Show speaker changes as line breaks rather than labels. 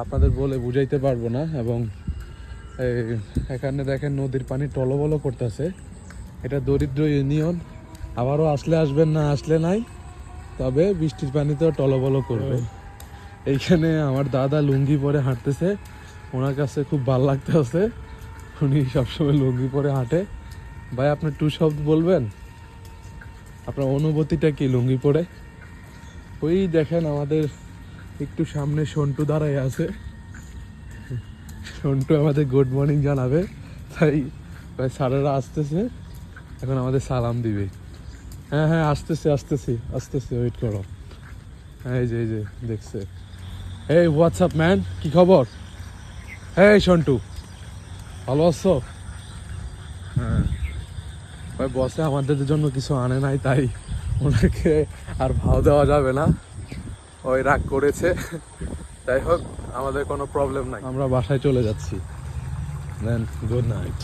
আপনাদের বলে বুঝাইতে পারবো না। এবং এখানে দেখেন নদীর পানি টলবল করতেছে। এটা দরিদ্র ইউনিয়ন, আবারও আসলে আসবেন, না আসলে নাই, তবে বৃষ্টির পানিতেও টলবল করবে। এইখানে আমার দাদা লুঙ্গি পরে হাঁটতেছে, ওনার কাছে খুব ভালো লাগতেছে, উনি সবসময় লুঙ্গি পরে হাঁটে। ভাই আপনি টু শব্দ বলবেন, আপনার অনুভূতিটা কি লুঙ্গি পরে? ওই দেখেন আমাদের একটু সামনে সন্টু দাঁড়াই আছে, সন্টু আমাদের গুড মর্নিং জানাবে, তাই স্যারেরা আসতেছে, এখন আমাদের সালাম দিবে। হ্যাঁ হ্যাঁ আসতেছি ওয়েট করো। এই যে দেখছে। এই হোয়াটসঅ্যাপ ম্যান, কি খবর? এই সন্টু, ভালো আছো? হ্যাঁ ভাই, বসে আমাদের জন্য কিছু আনে নাই, তাই ওনাকে আর ভাও দেওয়া যাবে না, ওই রাগ করেছে। যাই হোক, আমাদের কোনো প্রবলেম নাই, আমরা বাসায় চলে যাচ্ছি। দেন গুড নাইট।